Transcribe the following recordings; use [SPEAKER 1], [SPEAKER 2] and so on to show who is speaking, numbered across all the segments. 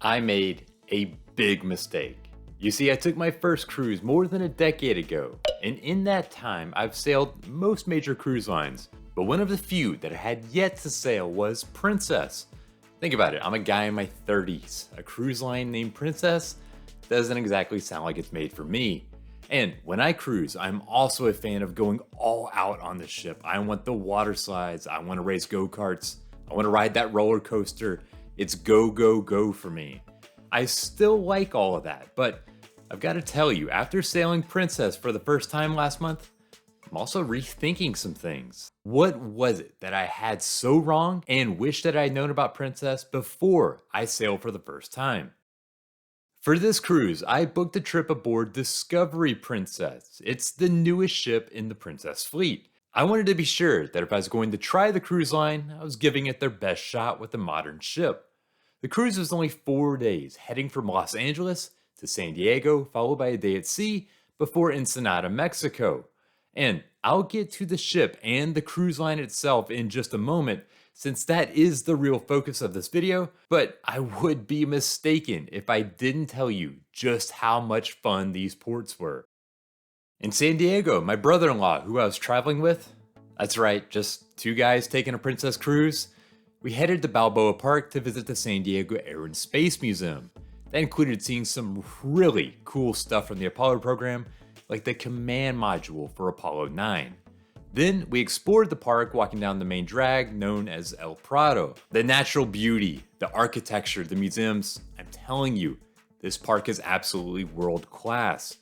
[SPEAKER 1] I made a big mistake. You see, I took my first cruise more than a decade ago, and in that time, I've sailed most major cruise lines, but one of the few that I had yet to sail was Princess. Think about it, I'm a guy in my 30s. A cruise line named Princess doesn't exactly sound like it's made for me. And when I cruise, I'm also a fan of going all out on the ship. I want the water slides, I want to race go-karts, I want to ride that roller coaster. It's go, go, go for me. I still like all of that, but I've got to tell you, after sailing Princess for the first time last month, I'm also rethinking some things. What was it that I had so wrong and wish that I had known about Princess before I sailed for the first time? For this cruise, I booked a trip aboard Discovery Princess. It's the newest ship in the Princess fleet. I wanted to be sure that if I was going to try the cruise line, I was giving it their best shot with a modern ship. The cruise was only 4 days, heading from Los Angeles to San Diego, followed by a day at sea before Ensenada, Mexico. And I'll get to the ship and the cruise line itself in just a moment, since that is the real focus of this video, but I would be mistaken if I didn't tell you just how much fun these ports were. In San Diego, my brother-in-law, who I was traveling with, that's right, just two guys taking a Princess cruise, we headed to Balboa Park to visit the San Diego Air and Space Museum. That included seeing some really cool stuff from the Apollo program, like the command module for Apollo 9. Then we explored the park, walking down the main drag known as El Prado. The natural beauty, the architecture, the museums, I'm telling you, this park is absolutely world class.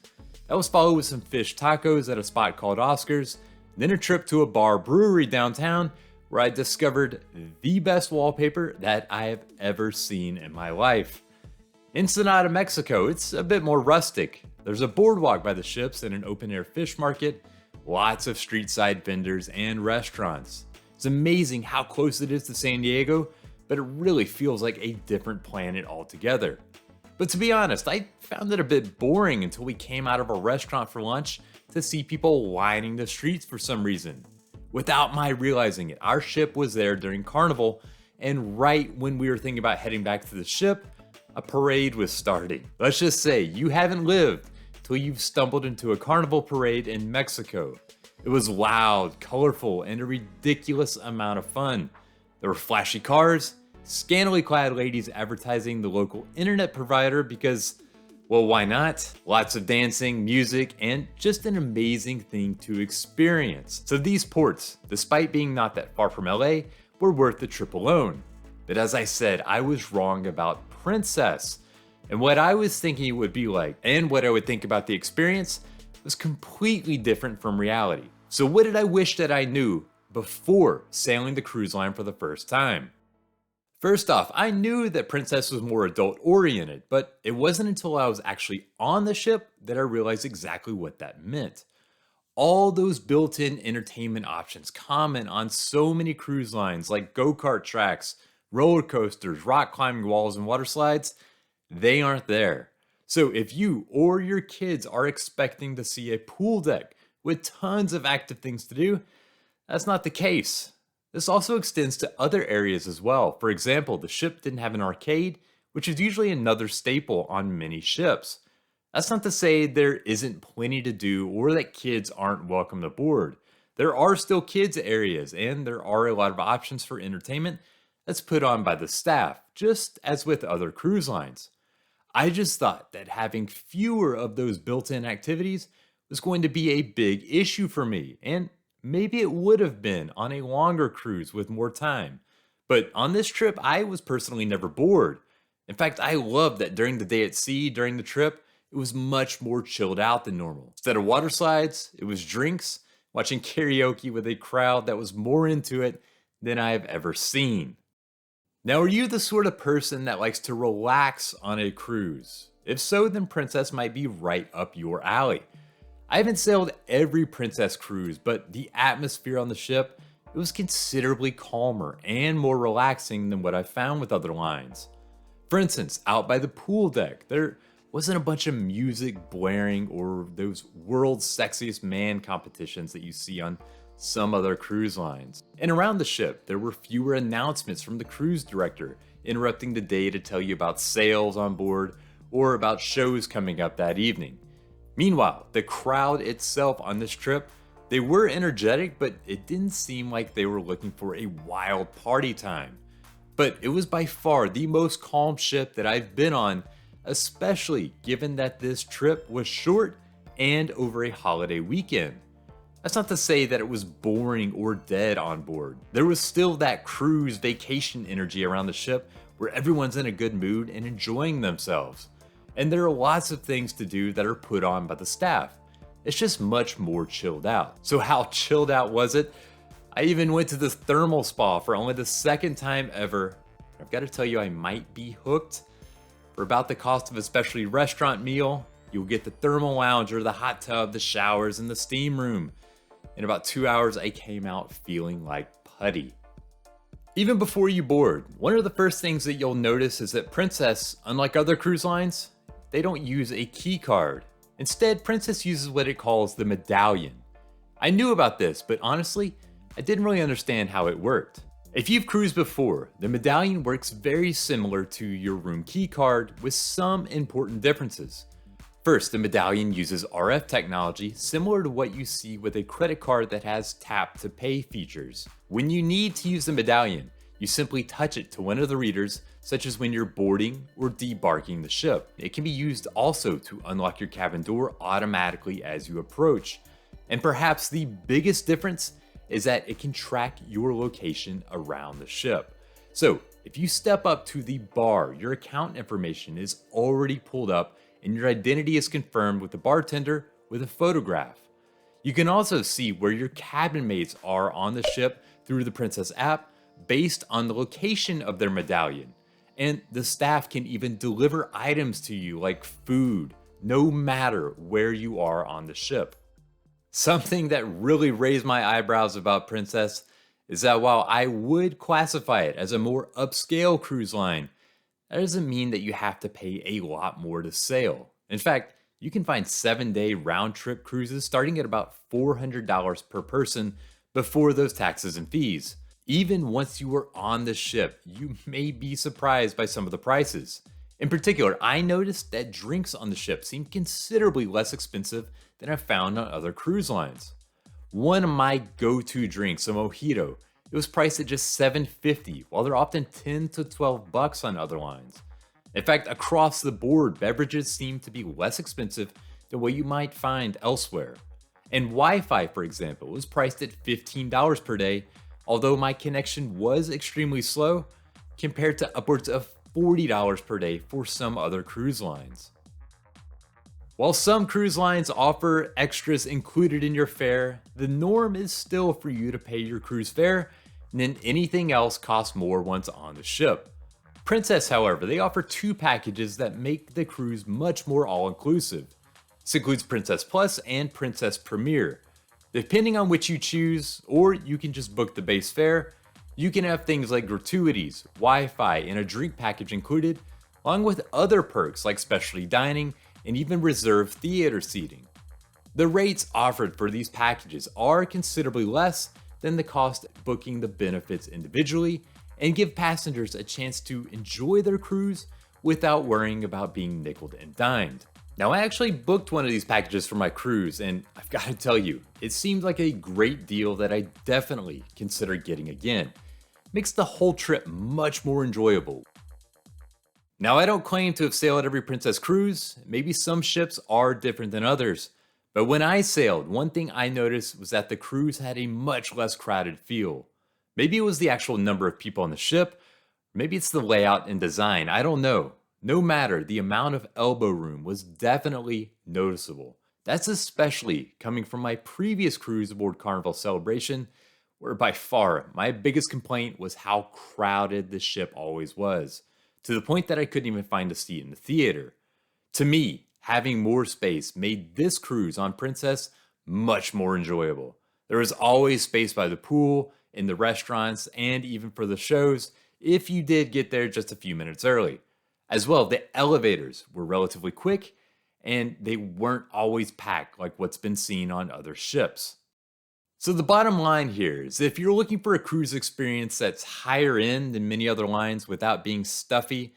[SPEAKER 1] That was followed with some fish tacos at a spot called Oscar's, then a trip to a bar brewery downtown where I discovered the best wallpaper that I have ever seen in my life. Ensenada, Mexico, it's a bit more rustic. There's a boardwalk by the ships and an open-air fish market, lots of street-side vendors and restaurants. It's amazing how close it is to San Diego, but it really feels like a different planet altogether. But to be honest, I found it a bit boring until we came out of a restaurant for lunch to see people lining the streets for some reason. Without my realizing it, our ship was there during Carnival, and right when we were thinking about heading back to the ship, a parade was starting. Let's just say you haven't lived till you've stumbled into a Carnival parade in Mexico. It was loud, colorful, and a ridiculous amount of fun. There were flashy cars, scantily clad ladies advertising the local internet provider because, well, why not? Lots of dancing, music, and just an amazing thing to experience. So these ports, despite being not that far from LA, were worth the trip alone. But as I said, I was wrong about Princess. And what I was thinking it would be like, and what I would think about the experience, was completely different from reality. So what did I wish that I knew before sailing the cruise line for the first time? First off, I knew that Princess was more adult-oriented, but it wasn't until I was actually on the ship that I realized exactly what that meant. All those built-in entertainment options common on so many cruise lines like go-kart tracks, roller coasters, rock climbing walls, and water slides, they aren't there. So if you or your kids are expecting to see a pool deck with tons of active things to do, that's not the case. This also extends to other areas as well. For example, the ship didn't have an arcade, which is usually another staple on many ships. That's not to say there isn't plenty to do or that kids aren't welcome aboard. There are still kids areas and there are a lot of options for entertainment that's put on by the staff, just as with other cruise lines. I just thought that having fewer of those built-in activities was going to be a big issue for me, and maybe it would have been on a longer cruise with more time. But on this trip, I was personally never bored. In fact, I loved that during the day at sea, during the trip, it was much more chilled out than normal. Instead of water slides, it was drinks, watching karaoke with a crowd that was more into it than I have ever seen. Now, are you the sort of person that likes to relax on a cruise? If so, then Princess might be right up your alley. I haven't sailed every Princess cruise, but the atmosphere on the ship, it was considerably calmer and more relaxing than what I've found with other lines. For instance, out by the pool deck, there wasn't a bunch of music blaring or those world's sexiest man competitions that you see on some other cruise lines. And around the ship, there were fewer announcements from the cruise director interrupting the day to tell you about sales on board or about shows coming up that evening. Meanwhile, the crowd itself on this trip, they were energetic, but it didn't seem like they were looking for a wild party time. But it was by far the most calm ship that I've been on, especially given that this trip was short and over a holiday weekend. That's not to say that it was boring or dead on board. There was still that cruise vacation energy around the ship where everyone's in a good mood and enjoying themselves. And there are lots of things to do that are put on by the staff. It's just much more chilled out. So how chilled out was it? I even went to this thermal spa for only the second time ever. I've got to tell you, I might be hooked. For about the cost of a specialty restaurant meal, you'll get the thermal lounger, the hot tub, the showers, and the steam room. In about 2 hours, I came out feeling like putty. Even before you board, one of the first things that you'll notice is that Princess, unlike other cruise lines, they don't use a key card. Instead, Princess uses what it calls the Medallion. I knew about this, but honestly, I didn't really understand how it worked. If you've cruised before, the Medallion works very similar to your room key card with some important differences. First, the Medallion uses RF technology similar to what you see with a credit card that has tap to pay features. When you need to use the Medallion, you simply touch it to one of the readers, such as when you're boarding or debarking the ship. It can be used also to unlock your cabin door automatically as you approach. And perhaps the biggest difference is that it can track your location around the ship. So if you step up to the bar, your account information is already pulled up and your identity is confirmed with the bartender with a photograph. You can also see where your cabin mates are on the ship through the Princess app based on the location of their Medallion. And the staff can even deliver items to you like food, no matter where you are on the ship. Something that really raised my eyebrows about Princess is that while I would classify it as a more upscale cruise line, that doesn't mean that you have to pay a lot more to sail. In fact, you can find 7-day round-trip cruises starting at about $400 per person before those taxes and fees. Even once you are on the ship, you may be surprised by some of the prices. In particular, I noticed that drinks on the ship seem considerably less expensive than I've found on other cruise lines. One of my go-to drinks, a mojito, it was priced at just $7.50, while they're often $10 to $12 on other lines. In fact, across the board, beverages seem to be less expensive than what you might find elsewhere. And Wi-Fi, for example, was priced at $15 per day, although my connection was extremely slow, compared to upwards of $40 per day for some other cruise lines. While some cruise lines offer extras included in your fare, the norm is still for you to pay your cruise fare, and then anything else costs more once on the ship. Princess, however, they offer 2 packages that make the cruise much more all-inclusive. This includes Princess Plus and Princess Premier. Depending on which you choose, or you can just book the base fare, you can have things like gratuities, Wi-Fi, and a drink package included, along with other perks like specialty dining and even reserved theater seating. The rates offered for these packages are considerably less than the cost of booking the benefits individually and give passengers a chance to enjoy their cruise without worrying about being nickeled and dimed. Now, I actually booked one of these packages for my cruise, and I've got to tell you, it seemed like a great deal that I definitely consider getting again. Makes the whole trip much more enjoyable. Now, I don't claim to have sailed every Princess cruise. Maybe some ships are different than others. But when I sailed, one thing I noticed was that the cruise had a much less crowded feel. Maybe it was the actual number of people on the ship, maybe it's the layout and design, I don't know. No matter, the amount of elbow room was definitely noticeable. That's especially coming from my previous cruise aboard Carnival Celebration, where by far my biggest complaint was how crowded the ship always was, to the point that I couldn't even find a seat in the theater. To me, having more space made this cruise on Princess much more enjoyable. There was always space by the pool, in the restaurants, and even for the shows, if you did get there just a few minutes early. As well, the elevators were relatively quick, and they weren't always packed like what's been seen on other ships. So the bottom line here is if you're looking for a cruise experience that's higher end than many other lines without being stuffy,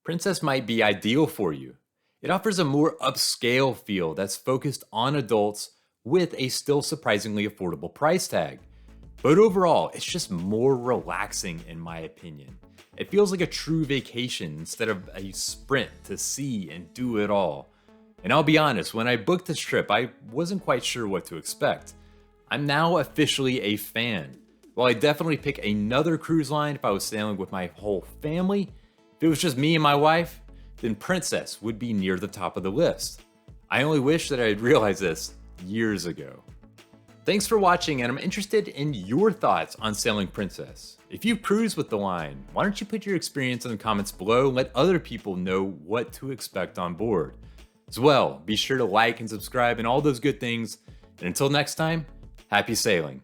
[SPEAKER 1] Princess might be ideal for you. It offers a more upscale feel that's focused on adults with a still surprisingly affordable price tag. But overall, it's just more relaxing in my opinion. It feels like a true vacation instead of a sprint to see and do it all. And I'll be honest, when I booked this trip, I wasn't quite sure what to expect. I'm now officially a fan. While I definitely pick another cruise line if I was sailing with my whole family, if it was just me and my wife, then Princess would be near the top of the list. I only wish that I had realized this years ago. Thanks for watching, and I'm interested in your thoughts on sailing Princess. If you've cruised with the line, why don't you put your experience in the comments below and let other people know what to expect on board. As well, be sure to like and subscribe and all those good things. And until next time, happy sailing.